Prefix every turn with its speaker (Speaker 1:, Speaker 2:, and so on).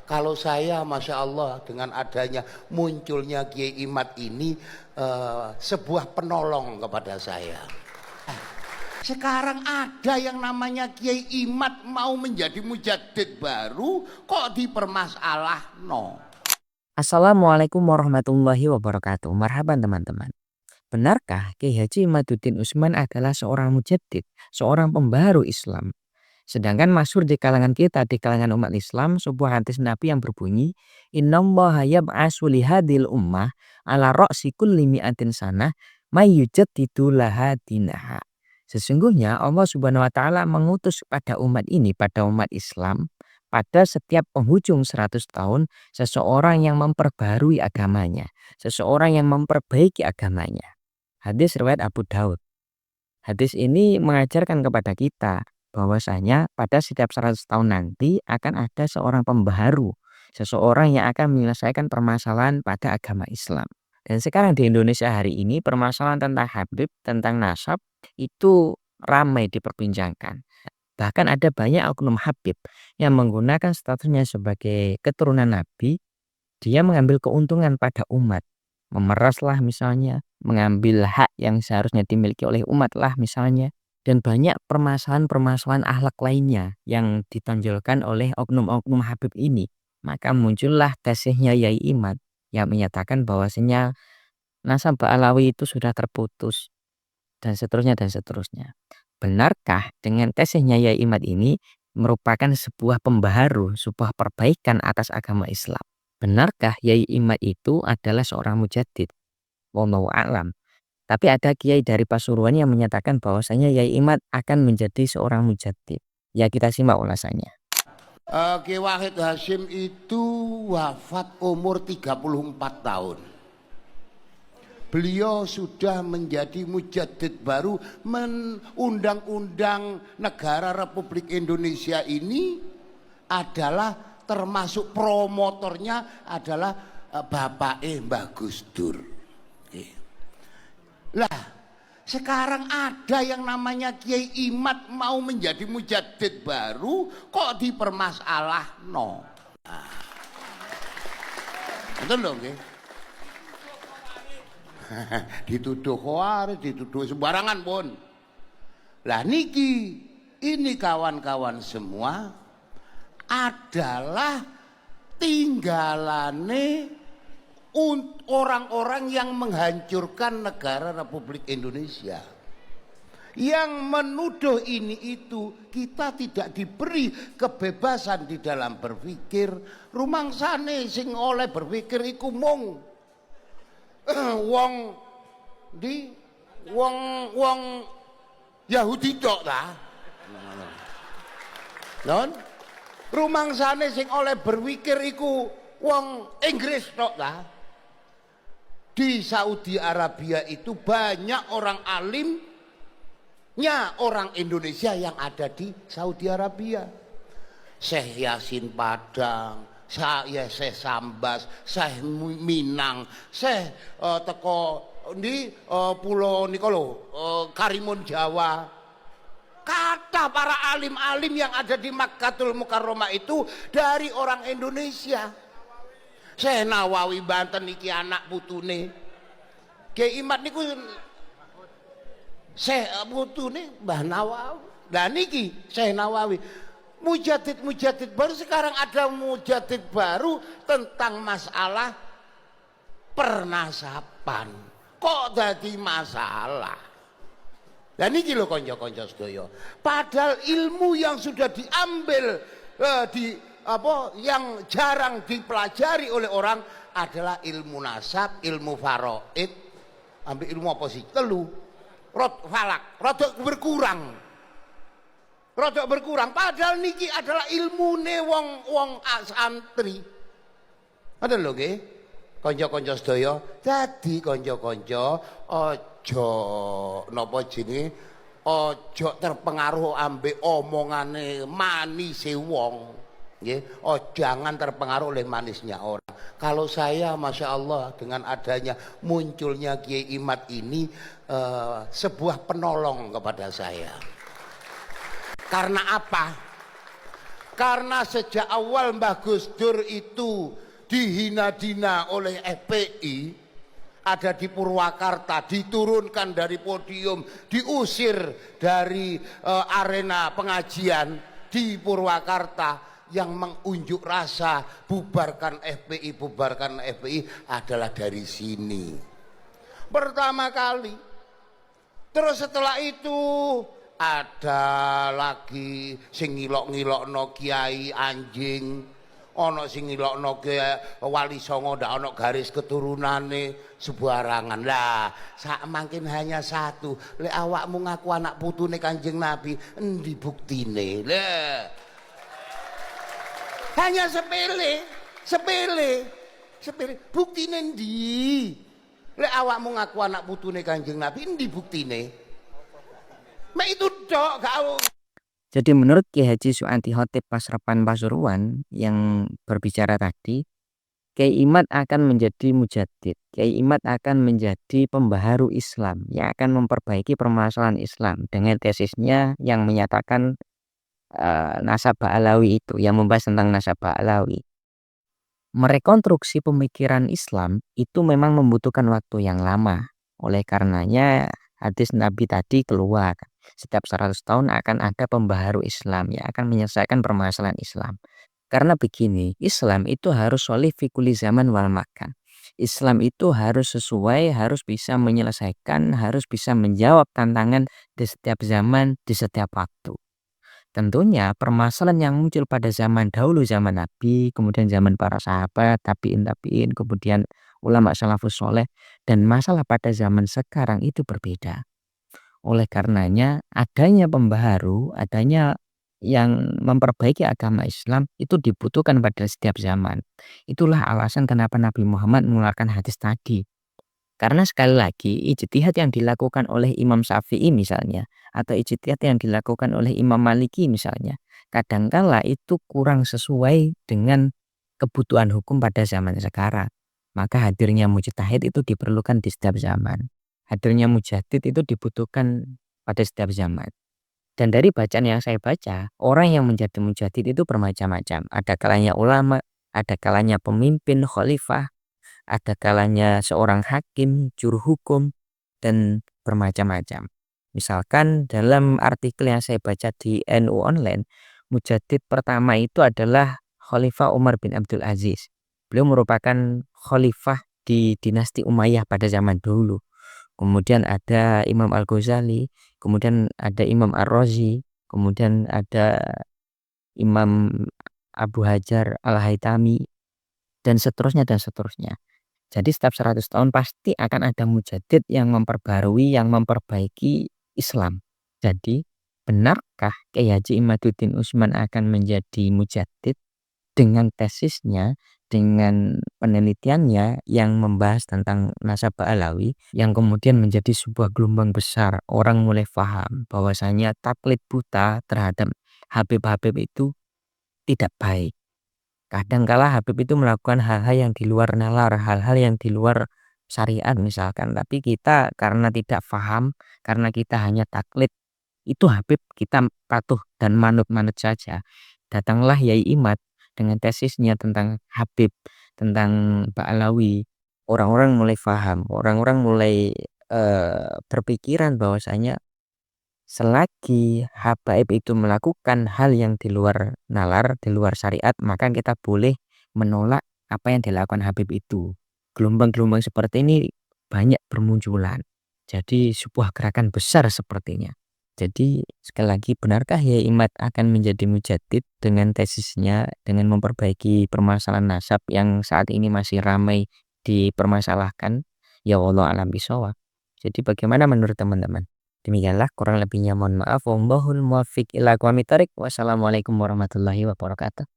Speaker 1: Kalau saya Masya Allah dengan adanya munculnya Kiai Imad ini sebuah penolong kepada saya. Sekarang ada yang namanya Kiai Imad mau menjadi mujaddid baru kok dipermasalahno.
Speaker 2: Assalamualaikum warahmatullahi wabarakatuh. Marhaban teman-teman. Benarkah Kiai Haji Imaduddin Utsman adalah seorang mujaddid, seorang pembaharu Islam? Sedangkan masyhur di kalangan kita, di kalangan umat Islam, sebuah hadis Nabi yang berbunyi, Innallaha yab'atsu li hadhil ummah ala ra'si kulli mi'atin sanah may yujaddidu laha dinaha. Sesungguhnya Allah Subhanahu wa taala mengutus pada umat ini, pada umat Islam, pada setiap penghujung 100 tahun seseorang yang memperbarui agamanya, seseorang yang memperbaiki agamanya. Hadis riwayat Abu Daud. Hadis ini mengajarkan kepada kita bahwasanya pada setiap 100 tahun nanti akan ada seorang pembaharu, seseorang yang akan menyelesaikan permasalahan pada agama Islam. Dan sekarang di Indonesia hari ini permasalahan tentang Habib, tentang nasab itu ramai diperbincangkan. Bahkan ada banyak oknum Habib yang menggunakan statusnya sebagai keturunan Nabi, dia mengambil keuntungan pada umat. Memeraslah misalnya, mengambil hak yang seharusnya dimiliki oleh umat lah misalnya. Dan banyak permasalahan-permasalahan akhlak lainnya yang ditonjolkan oleh oknum-oknum Habib ini. Maka muncullah tesihnya Yai Imad yang menyatakan bahwasanya nasab Alawi itu sudah terputus. Dan seterusnya dan seterusnya. Benarkah dengan tesihnya Yai Imad ini merupakan sebuah pembaharu, sebuah perbaikan atas agama Islam? Benarkah Yai Imad itu adalah seorang mujaddid? Wallahu a'lam. Tapi ada kiai dari Pasuruan yang menyatakan bahwasanya Yai Imad akan menjadi seorang mujaddid. Ya, kita simak ulasannya.
Speaker 1: Kiai Wahid Hasyim itu wafat umur 34 tahun. Beliau sudah menjadi mujaddid baru, undang-undang negara Republik Indonesia ini adalah termasuk promotornya adalah Bapak Mbah Gus Dur. Lah, sekarang ada yang namanya Kiai Imad mau menjadi mujaddid baru kok dipermasalahno. Nah. Betul dong, nggih? Dituduh khawarij, dituduh sembarangan pun. Lah niki, ini kawan-kawan semua adalah tinggalane orang-orang yang menghancurkan negara Republik Indonesia. Yang menuduh ini itu, kita tidak diberi kebebasan di dalam berpikir. Rumangsane sing oleh berpikir iku mung wong Yahudi tok ta. Non? Rumangsane sing oleh berpikir iku wong Inggris tok ta. Di Saudi Arabia itu banyak orang alimnya orang Indonesia yang ada di Saudi Arabia. Syekh Yasin Padang, Syekh Sambas, Syekh Minang, Syekh teko di pulau Nikolo, Karimun Jawa. Kata para alim-alim yang ada di Makkatul Mukarramah itu dari orang Indonesia. Syekh Nawawi Banten iki anak putune Kiai Imad niku Syekh putune Mbah Nawawi. Lah niki Syekh Nawawi mujaddid baru. Sekarang ada mujaddid baru tentang masalah pernasaban. Kok jadi masalah? Lah niki lho kanca-kanca sedaya. Padahal ilmu yang sudah diambil yang jarang dipelajari oleh orang adalah ilmu nasab, ilmu faraid, ambil ilmu apa sih? Telu. Falak, rodok berkurang. Padahal niki adalah ilmune wong santri. Ada lho nggih. Kanca-kanca sedaya, dadi kanca-kanca aja napa jenenge aja terpengaruh ambek omongane manise wong. Nggih, jangan terpengaruh oleh manisnya orang. Kalau saya Masya Allah dengan adanya munculnya Kiai Imad ini sebuah penolong kepada saya. Karena apa? Karena sejak awal Mbah Gus Dur itu dihina-dina oleh FPI, ada di Purwakarta, diturunkan dari podium, diusir dari arena pengajian di Purwakarta. Yang mengunjuk rasa bubarkan FPI adalah dari sini pertama kali. Terus setelah itu ada lagi sing ngilok-ngilokno kiai anjing, ana sing ngilokno wali songo ndak ana garis keturunane, sembarangan. Lah sak mangkin hanya satu, lek awakmu ngaku anak putune Kanjeng Nabi, endi buktine? Lah hanya sepele. Buktine endi? Lek awakmu ngaku anak putune Kanjeng Nabi, endi buktine? Mek itu dok, gak.
Speaker 2: Jadi menurut Kiai Haji Suanti Khotib Pasrepan Pasuruan yang berbicara tadi, Kiai Imad akan menjadi mujaddid. Kiai Imad akan menjadi pembaharu Islam yang akan memperbaiki permasalahan Islam dengan tesisnya yang menyatakan nasab Ba'alawi itu, yang membahas tentang nasab Ba'alawi. Merekonstruksi pemikiran Islam itu memang membutuhkan waktu yang lama. Oleh karenanya hadis Nabi tadi keluar. Setiap 100 tahun akan ada pembaharu Islam yang akan menyelesaikan permasalahan Islam. Karena begini, Islam itu harus sholih fi kulli zaman wal makan. Islam itu harus sesuai, harus bisa menyelesaikan, harus bisa menjawab tantangan di setiap zaman, di setiap waktu. Tentunya permasalahan yang muncul pada zaman dahulu, zaman Nabi, kemudian zaman para sahabat, tabi'in, kemudian ulama salafus soleh, dan masalah pada zaman sekarang itu berbeda. Oleh karenanya adanya pembaharu, adanya yang memperbaiki agama Islam itu dibutuhkan pada setiap zaman. Itulah alasan kenapa Nabi Muhammad mengeluarkan hadis tadi. Karena sekali lagi ijtihad yang dilakukan oleh Imam Syafi'i misalnya, atau ijtihad yang dilakukan oleh Imam Maliki misalnya, kadangkala itu kurang sesuai dengan kebutuhan hukum pada zaman sekarang. Maka hadirnya mujtahid itu diperlukan di setiap zaman. Hadirnya mujaddid itu dibutuhkan pada setiap zaman. Dan dari bacaan yang saya baca, orang yang menjadi mujaddid itu bermacam-macam. Ada kalanya ulama, ada kalanya pemimpin, khalifah, ada kalanya seorang hakim, juru hukum, dan bermacam-macam. Misalkan dalam artikel yang saya baca di NU Online, mujaddid pertama itu adalah Khalifah Umar bin Abdul Aziz. Beliau merupakan khalifah di dinasti Umayyah pada zaman dulu. Kemudian ada Imam Al-Ghazali, kemudian ada Imam Ar-Razi, kemudian ada Imam Abu Hajar Al-Haytami, dan seterusnya dan seterusnya. Jadi setiap 100 tahun pasti akan ada mujaddid yang memperbarui, yang memperbaiki Islam. Jadi benarkah Kiai Haji Imaduddin Utsman akan menjadi mujaddid dengan tesisnya, dengan penelitiannya yang membahas tentang nasab Ba'alawi, yang kemudian menjadi sebuah gelombang besar. Orang mulai paham bahwasanya taklid buta terhadap Habib-habib itu tidak baik. Kadangkala Habib itu melakukan hal-hal yang di luar nalar, hal-hal yang di luar syariat misalkan. Tapi kita karena tidak paham, karena kita hanya taklid, itu Habib kita patuh dan manut-manut saja. Datanglah Yai Imad dengan tesisnya tentang Habib, tentang Ba'alawi. Orang-orang mulai paham, orang-orang mulai berpikiran bahwasanya selagi habaib itu melakukan hal yang di luar nalar, di luar syariat, maka kita boleh menolak apa yang dilakukan Habib itu. Gelombang-gelombang seperti ini banyak bermunculan. Jadi sebuah gerakan besar sepertinya. Jadi sekali lagi, benarkah Yai Imad akan menjadi mujaddid dengan tesisnya, dengan memperbaiki permasalahan nasab yang saat ini masih ramai dipermasalahkan? Ya Allah alam bisawab. Jadi bagaimana menurut teman-teman? Demikianlah, kurang lebihnya mohon maaf. Wallahul muwaffiq ila aqwamit thoriq. Wassalamualaikum warahmatullahi wabarakatuh.